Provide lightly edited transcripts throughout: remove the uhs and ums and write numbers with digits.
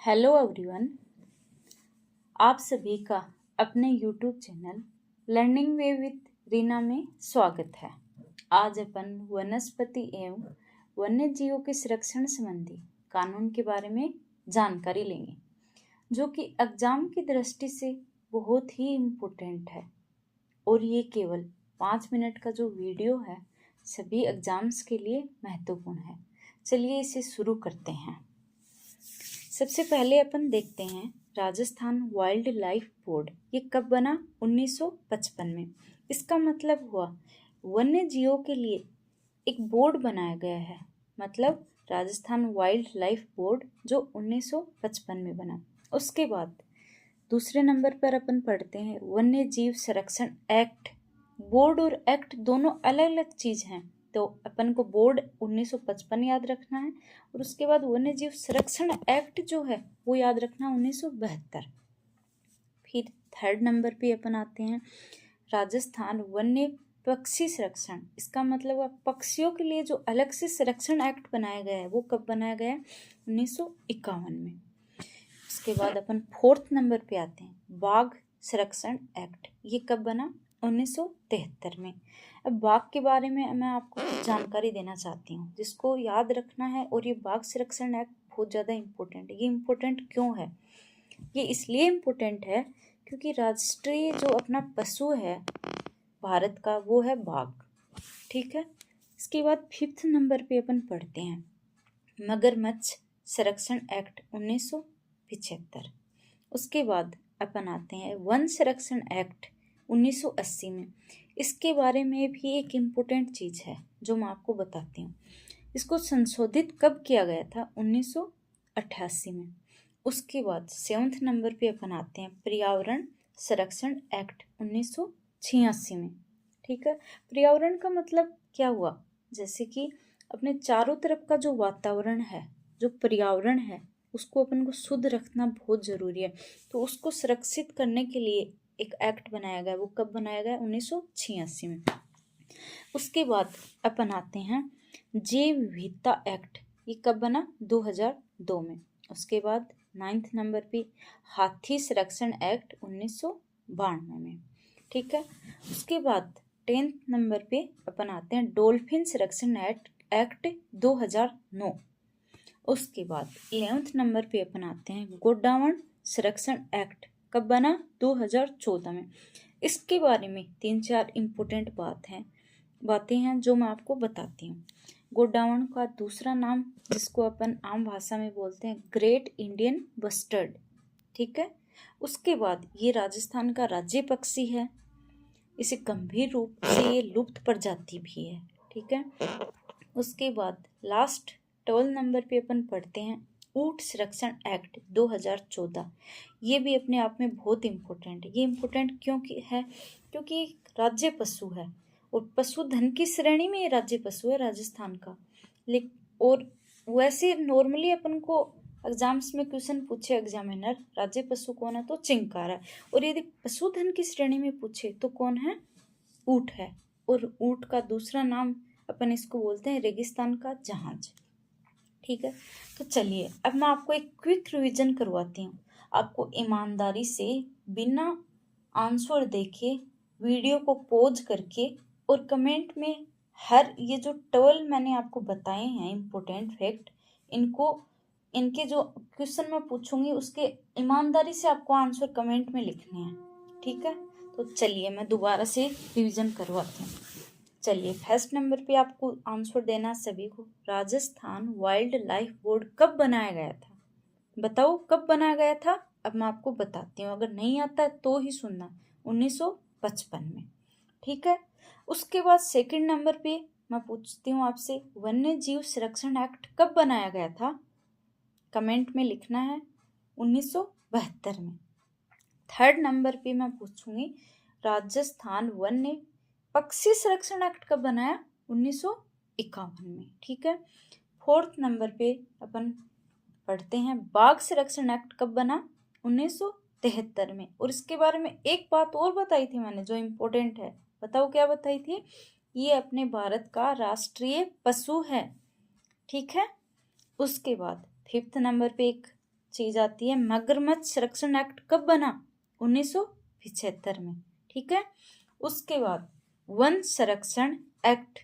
Hello everyone, आप सभी का अपने YouTube channel learning way with Reena में स्वागत है। आज अपन वनस्पति एवं वन्य जीवों के संरक्षण संबंधी कानून के बारे में जानकारी लेंगे, जो कि एग्जाम की दृष्टि से बहुत ही इम्पोर्टेंट है। और ये केवल 5 मिनट का जो वीडियो है सभी एग्जाम्स के लिए महत्वपूर्ण है। चलिए इसे शुरू करते हैं। सबसे पहले अपन देखते हैं राजस्थान वाइल्ड लाइफ बोर्ड ये कब बना? 1955 में। इसका मतलब हुआ वन्य जीवों के लिए एक बोर्ड बनाया गया है, मतलब राजस्थान वाइल्ड लाइफ बोर्ड जो 1955 में बना। उसके बाद दूसरे नंबर पर अपन पढ़ते हैं वन्य जीव संरक्षण एक्ट। बोर्ड और एक्ट दोनों अलग अलग चीज़ हैं, तो अपन को बोर्ड 1955 याद रखना है और उसके बाद वन्य जीव संरक्षण एक्ट जो है वो याद रखना 1972। फिर थर्ड नंबर पे अपन आते हैं राजस्थान वन्य पक्षी संरक्षण। इसका मतलब है पक्षियों के लिए जो अलग से संरक्षण एक्ट बनाया गया है वो कब बनाया गया है? 1951 में। उसके बाद अपन फोर्थ नंबर पे आते हैं बाघ संरक्षण एक्ट। ये कब बना? 1973 में। अब बाघ के बारे में मैं आपको कुछ जानकारी देना चाहती हूँ जिसको याद रखना है। और ये बाघ संरक्षण एक्ट बहुत ज़्यादा इम्पोर्टेंट है। ये इम्पोर्टेंट क्यों है? ये इसलिए इम्पोर्टेंट है क्योंकि राष्ट्रीय जो अपना पशु है भारत का वो है बाघ। ठीक है। इसके बाद फिफ्थ नंबर पे अपन पढ़ते हैं मगरमच्छ संरक्षण एक्ट 1975। उसके बाद अपन आते हैं वन संरक्षण एक्ट 1980 में। इसके बारे में भी एक इम्पोर्टेंट चीज़ है जो मैं आपको बताती हूँ। इसको संशोधित कब किया गया था? 1988 में। उसके बाद सेवंथ नंबर पे अपन आते हैं पर्यावरण संरक्षण एक्ट 1986 में। ठीक है। पर्यावरण का मतलब क्या हुआ? जैसे कि अपने चारों तरफ का जो वातावरण है, जो पर्यावरण है, उसको अपन को शुद्ध रखना बहुत ज़रूरी है। तो उसको सुरक्षित करने के लिए एक एक्ट बनाया गया। वो कब बनाया गया? 1986 में। उसके बाद अपन आते हैं जैव विविधता एक्ट। ये कब बना? 2002 में। उसके बाद 9th नंबर पे हाथी संरक्षण एक्ट 1992 में। ठीक है। उसके बाद 10th नंबर पे अपन आते हैं डॉल्फिन संरक्षण एक्ट 2009। उसके बाद 11th नंबर पे अपन आते हैं गोडावण संरक्षण एक्ट। कब बना? 2014 में। इसके बारे में 3-4 इम्पोर्टेंट बातें हैं जो मैं आपको बताती हूँ। गोडावण का दूसरा नाम जिसको अपन आम भाषा में बोलते हैं ग्रेट इंडियन बस्टर्ड। ठीक है। उसके बाद ये राजस्थान का राज्य पक्षी है। इसे गंभीर रूप से ये लुप्त प्रजाति भी है। ठीक है। उसके बाद लास्ट 12 नंबर पे अपन पढ़ते हैं ऊंट संरक्षण एक्ट 2014। ये भी अपने आप में बहुत इम्पोर्टेंट है। ये इम्पोर्टेंट क्योंकि एक राज्य पशु है और पशुधन की श्रेणी में ये राज्य पशु है राजस्थान का। और वैसे नॉर्मली अपन को एग्जाम्स में क्वेश्चन पूछे एग्जामिनर राज्य पशु कौन है तो चिंकार है, और यदि पशुधन की श्रेणी में पूछे तो कौन है? ऊंट है। और ऊंट का दूसरा नाम अपन इसको बोलते हैं रेगिस्तान का जहाज। ठीक है। तो चलिए अब मैं आपको एक क्विक रिवीजन करवाती हूँ। आपको ईमानदारी से बिना आंसर देखे वीडियो को पॉज करके और कमेंट में हर ये जो 12 मैंने आपको बताए हैं इम्पोर्टेंट फैक्ट, इनके जो क्वेश्चन मैं पूछूंगी उसके ईमानदारी से आपको आंसर कमेंट में लिखने हैं। ठीक है। तो चलिए मैं दोबारा से रिवीजन करवाती हूँ। चलिए फर्स्ट नंबर पे आपको आंसर देना सभी को। राजस्थान वाइल्ड लाइफ बोर्ड कब बनाया गया था? बताओ कब बनाया गया था? अब मैं आपको बताती हूँ, अगर नहीं आता तो ही सुनना। 1955 में। ठीक है। उसके बाद सेकंड नंबर पे मैं पूछती हूँ आपसे वन्य जीव संरक्षण एक्ट कब बनाया गया था? कमेंट में लिखना है 1972 में। थर्ड नंबर पे मैं पूछूंगी राजस्थान वन्य पक्षी संरक्षण एक्ट कब बनाया? 1951 में। ठीक है। फोर्थ नंबर पे अपन पढ़ते हैं बाघ संरक्षण एक्ट कब बना? 1973 में। और इसके बारे में एक बात और बताई थी मैंने जो इम्पोर्टेंट है। बताओ क्या बताई थी? ये अपने भारत का राष्ट्रीय पशु है। ठीक है। उसके बाद फिफ्थ नंबर पे एक चीज आती है, मगरमच्छ संरक्षण एक्ट कब बना? 1975 में। ठीक है। उसके बाद वन संरक्षण एक्ट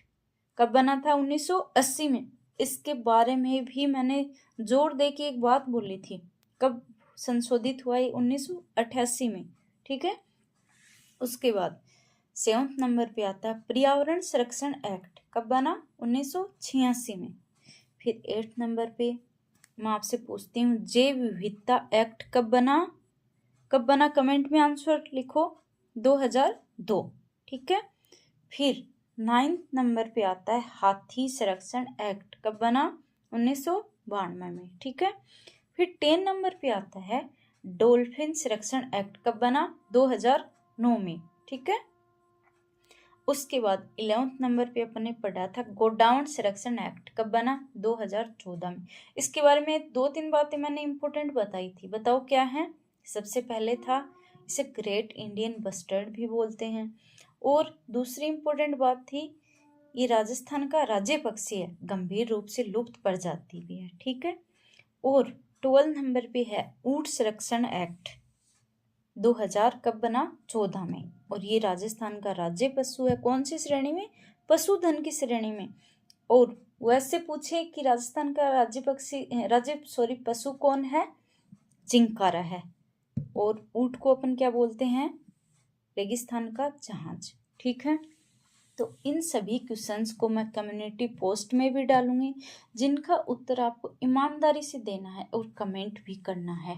कब बना था? 1980 में। इसके बारे में भी मैंने जोर दे के एक बात बोली थी। कब संशोधित हुआ? 1988 में। ठीक है। उसके बाद 7 नंबर पे आता है पर्यावरण संरक्षण एक्ट, कब बना? 1986 में। फिर 8 नंबर पे मैं आपसे पूछती हूँ जैव विविधता एक्ट कब बना? कब बना? कमेंट में आंसर लिखो। 2002। ठीक है। फिर 9 नंबर पे आता है हाथी संरक्षण एक्ट, कब बना? 1992 में। ठीक है। फिर 10 नंबर पे आता है डॉल्फिन संरक्षण एक्ट, कब बना? 2009 में। ठीक है। उसके बाद 11 नंबर पे अपन ने पढ़ा था गोडाउन संरक्षण एक्ट, कब बना? 2014 में। इसके बारे में 2-3 बातें मैंने इंपॉर्टेंट बताई थी, बताओ क्या है? सबसे पहले था इसे ग्रेट इंडियन बस्टर्ड भी बोलते हैं, और दूसरी इंपॉर्टेंट बात थी ये राजस्थान का राज्य पक्षी है, गंभीर रूप से लुप्त प्रजाति भी है। ठीक है। और 12 नंबर पे है ऊंट संरक्षण एक्ट, 2000 कब बना? 14 में। और ये राजस्थान का राज्य पशु है, कौन सी श्रेणी में? पशुधन की श्रेणी में। और वैसे पूछे कि राजस्थान का पशु कौन है? चिंकारा है। और ऊंट को अपन क्या बोलते हैं? रेगिस्तान का जहाज। ठीक है। तो इन सभी क्वेश्चंस को मैं कम्युनिटी पोस्ट में भी डालूंगी, जिनका उत्तर आपको ईमानदारी से देना है और कमेंट भी करना है।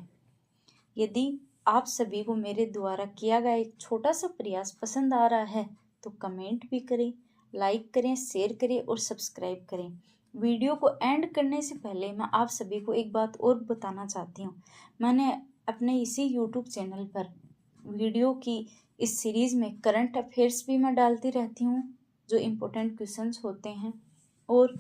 यदि आप सभी को मेरे द्वारा किया गया एक छोटा सा प्रयास पसंद आ रहा है तो कमेंट भी करें, लाइक करें, शेयर करें और सब्सक्राइब करें। वीडियो को एंड करने से पहले मैं आप सभी को एक बात और बताना चाहती हूँ। मैंने अपने इसी यूट्यूब चैनल पर वीडियो की इस सीरीज़ में करंट अफेयर्स भी मैं डालती रहती हूँ, जो इम्पोर्टेंट क्वेश्चंस होते हैं, और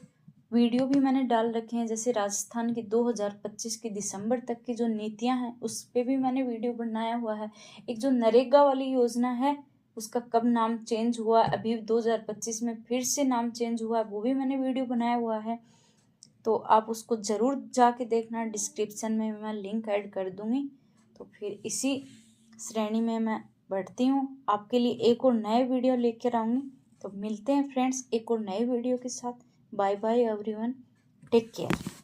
वीडियो भी मैंने डाल रखे हैं, जैसे राजस्थान की 2025 की दिसंबर तक की जो नीतियां हैं उस पे भी मैंने वीडियो बनाया हुआ है। एक जो नरेगा वाली योजना है उसका कब नाम चेंज हुआ, अभी 2025 में फिर से नाम चेंज हुआ, वो भी मैंने वीडियो बनाया हुआ है, तो आप उसको ज़रूर जाके देखना। डिस्क्रिप्शन में मैं लिंक ऐड कर दूँगी। तो फिर इसी श्रेणी में मैं बढ़ती हूँ, आपके लिए एक और नए वीडियो लेकर आऊँगी। तो मिलते हैं फ्रेंड्स एक और नए वीडियो के साथ। Bye bye everyone, take care.